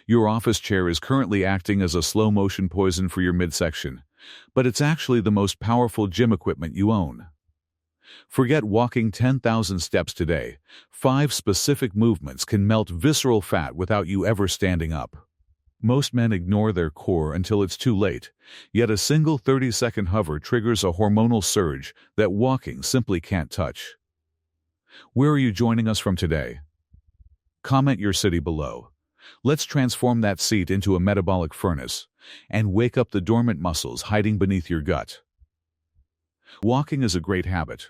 Your office chair is currently acting as a slow-motion poison for your midsection, but it's actually the most powerful gym equipment you own. Forget walking 10,000 steps today. 5 specific movements can melt visceral fat without you ever standing up. Most men ignore their core until it's too late, yet a single 30-second hover triggers a hormonal surge that walking simply can't touch. Where are you joining us from today? Comment your city below. Let's transform that seat into a metabolic furnace and wake up the dormant muscles hiding beneath your gut. Walking is a great habit,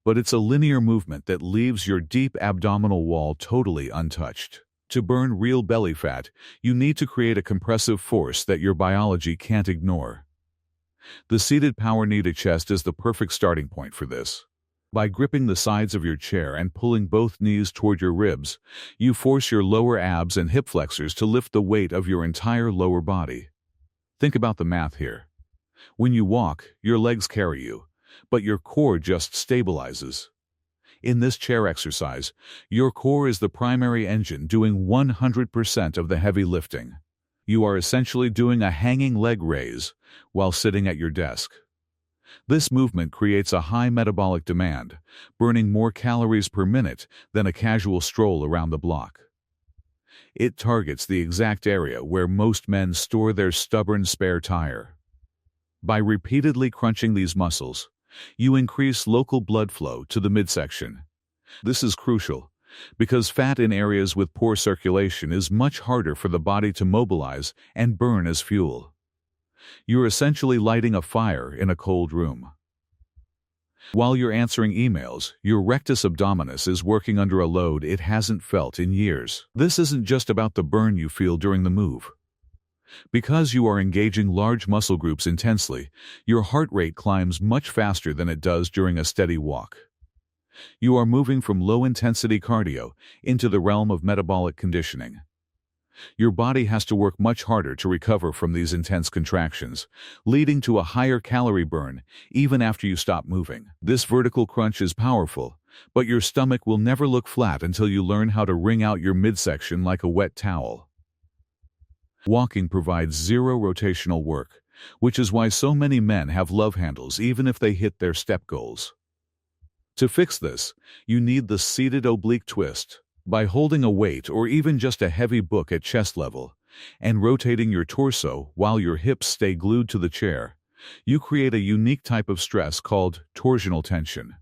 but it's a linear movement that leaves your deep abdominal wall totally untouched. To burn real belly fat, you need to create a compressive force that your biology can't ignore. The seated power knee to chest is the perfect starting point for this. By gripping the sides of your chair and pulling both knees toward your ribs, you force your lower abs and hip flexors to lift the weight of your entire lower body. Think about the math here. When you walk, your legs carry you, but your core just stabilizes. In this chair exercise, your core is the primary engine doing 100% of the heavy lifting. You are essentially doing a hanging leg raise while sitting at your desk. This movement creates a high metabolic demand, burning more calories per minute than a casual stroll around the block. It targets the exact area where most men store their stubborn spare tire. By repeatedly crunching these muscles, you increase local blood flow to the midsection. This is crucial, because fat in areas with poor circulation is much harder for the body to mobilize and burn as fuel. You're essentially lighting a fire in a cold room. While you're answering emails, your rectus abdominis is working under a load it hasn't felt in years. This isn't just about the burn you feel during the move. Because you are engaging large muscle groups intensely, your heart rate climbs much faster than it does during a steady walk. You are moving from low-intensity cardio into the realm of metabolic conditioning. Your body has to work much harder to recover from these intense contractions, leading to a higher calorie burn even after you stop moving. This vertical crunch is powerful, but your stomach will never look flat until you learn how to wring out your midsection like a wet towel. Walking provides zero rotational work, which is why so many men have love handles even if they hit their step goals. To fix this, you need the seated oblique twist. By holding a weight or even just a heavy book at chest level and rotating your torso while your hips stay glued to the chair, you create a unique type of stress called torsional tension.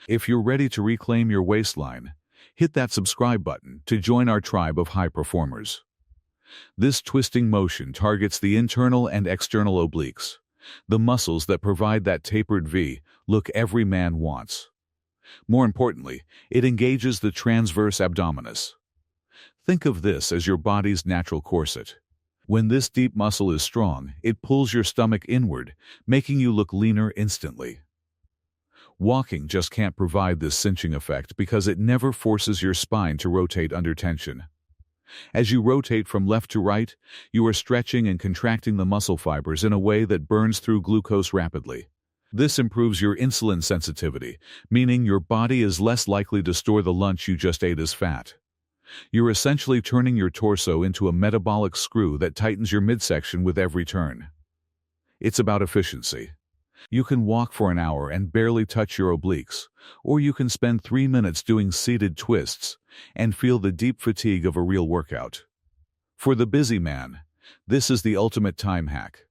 If you're ready to reclaim your waistline, hit that subscribe button to join our tribe of high performers. This twisting motion targets the internal and external obliques, the muscles that provide that tapered V look every man wants. More importantly, it engages the transverse abdominis. Think of this as your body's natural corset. When this deep muscle is strong, it pulls your stomach inward, making you look leaner instantly. Walking just can't provide this cinching effect because it never forces your spine to rotate under tension. As you rotate from left to right, you are stretching and contracting the muscle fibers in a way that burns through glucose rapidly. This improves your insulin sensitivity, meaning your body is less likely to store the lunch you just ate as fat. You're essentially turning your torso into a metabolic screw that tightens your midsection with every turn. It's about efficiency. You can walk for an hour and barely touch your obliques, or you can spend 3 minutes doing seated twists and feel the deep fatigue of a real workout. For the busy man, this is the ultimate time hack.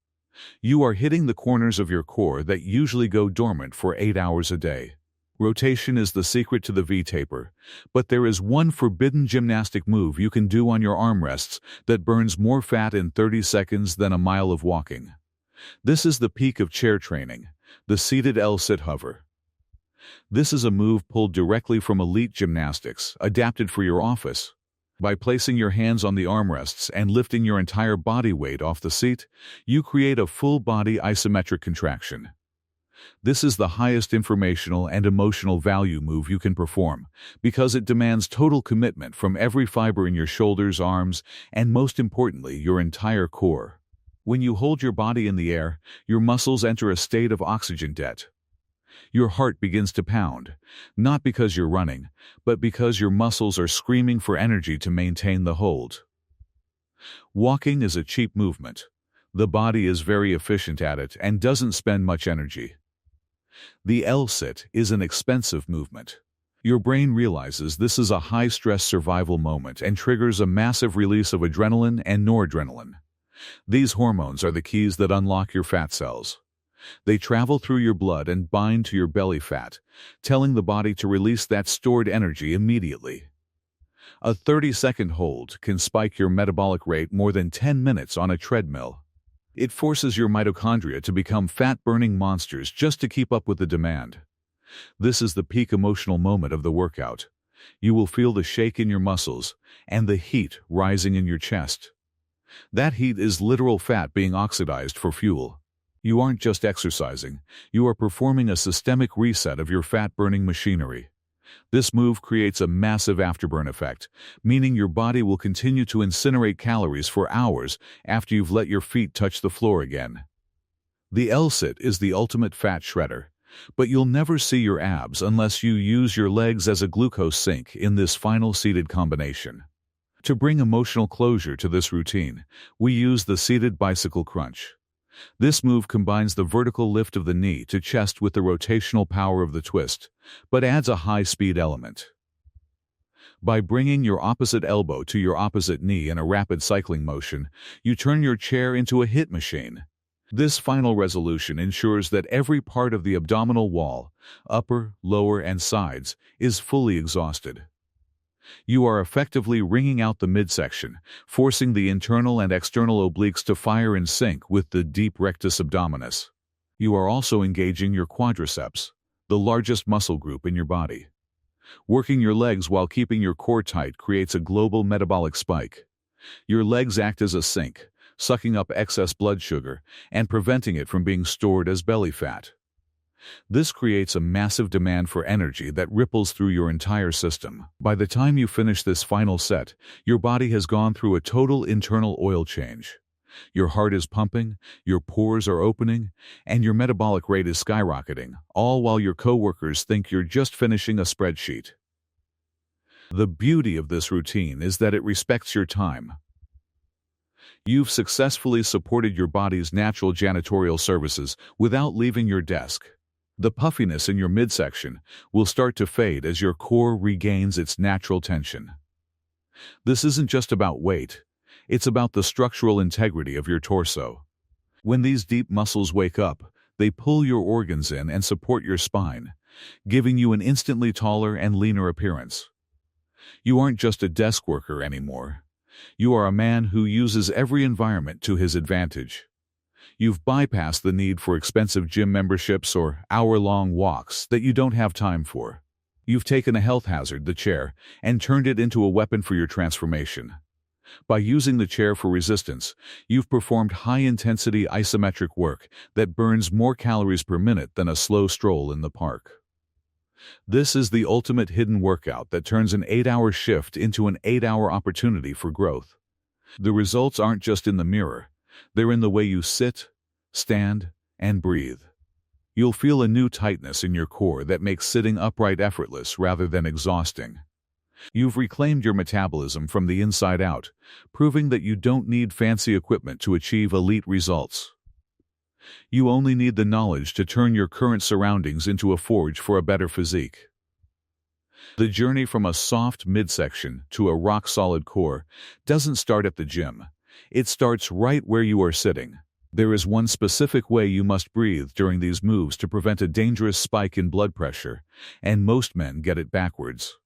You are hitting the corners of your core that usually go dormant for 8 hours a day. Rotation is the secret to the V-taper, but there is one forbidden gymnastic move you can do on your armrests that burns more fat in 30 seconds than a mile of walking. This is the peak of chair training, the seated L-sit hover. This is a move pulled directly from elite gymnastics, adapted for your office. By placing your hands on the armrests and lifting your entire body weight off the seat, you create a full-body isometric contraction. This is the highest informational and emotional value move you can perform because it demands total commitment from every fiber in your shoulders, arms, and most importantly, your entire core. When you hold your body in the air, your muscles enter a state of oxygen debt. Your heart begins to pound, not because you're running, but because your muscles are screaming for energy to maintain the hold. Walking is a cheap movement. The body is very efficient at it and doesn't spend much energy. The L-sit is an expensive movement. Your brain realizes this is a high-stress survival moment and triggers a massive release of adrenaline and noradrenaline. These hormones are the keys that unlock your fat cells. They travel through your blood and bind to your belly fat, telling the body to release that stored energy immediately. A 30-second hold can spike your metabolic rate more than 10 minutes on a treadmill. It forces your mitochondria to become fat-burning monsters just to keep up with the demand. This is the peak emotional moment of the workout. You will feel the shake in your muscles and the heat rising in your chest. That heat is literal fat being oxidized for fuel. You aren't just exercising, you are performing a systemic reset of your fat-burning machinery. This move creates a massive afterburn effect, meaning your body will continue to incinerate calories for hours after you've let your feet touch the floor again. The L-sit is the ultimate fat shredder, but you'll never see your abs unless you use your legs as a glucose sink in this final seated combination. To bring emotional closure to this routine, we use the seated bicycle crunch. This move combines the vertical lift of the knee to chest with the rotational power of the twist, but adds a high-speed element. By bringing your opposite elbow to your opposite knee in a rapid cycling motion, you turn your chair into a hit machine. This final resolution ensures that every part of the abdominal wall, upper, lower, and sides, is fully exhausted. You are effectively wringing out the midsection, forcing the internal and external obliques to fire in sync with the deep rectus abdominis. You are also engaging your quadriceps, the largest muscle group in your body. Working your legs while keeping your core tight creates a global metabolic spike. Your legs act as a sink, sucking up excess blood sugar and preventing it from being stored as belly fat. This creates a massive demand for energy that ripples through your entire system. By the time you finish this final set, your body has gone through a total internal oil change. Your heart is pumping, your pores are opening, and your metabolic rate is skyrocketing, all while your coworkers think you're just finishing a spreadsheet. The beauty of this routine is that it respects your time. You've successfully supported your body's natural janitorial services without leaving your desk. The puffiness in your midsection will start to fade as your core regains its natural tension. This isn't just about weight, it's about the structural integrity of your torso. When these deep muscles wake up, they pull your organs in and support your spine, giving you an instantly taller and leaner appearance. You aren't just a desk worker anymore. You are a man who uses every environment to his advantage. You've bypassed the need for expensive gym memberships or hour-long walks that you don't have time for. You've taken a health hazard, the chair, and turned it into a weapon for your transformation. By using the chair for resistance, you've performed high-intensity isometric work that burns more calories per minute than a slow stroll in the park. This is the ultimate hidden workout that turns an 8-hour shift into an 8-hour opportunity for growth. The results aren't just in the mirror. They're in the way you sit, stand, and breathe. You'll feel a new tightness in your core that makes sitting upright effortless rather than exhausting. You've reclaimed your metabolism from the inside out, proving that you don't need fancy equipment to achieve elite results. You only need the knowledge to turn your current surroundings into a forge for a better physique. The journey from a soft midsection to a rock-solid core doesn't start at the gym. It starts right where you are sitting. There is one specific way you must breathe during these moves to prevent a dangerous spike in blood pressure, and most men get it backwards.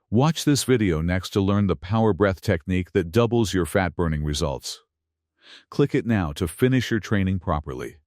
Watch this video next to learn the power breath technique that doubles your fat-burning results. Click it now to finish your training properly.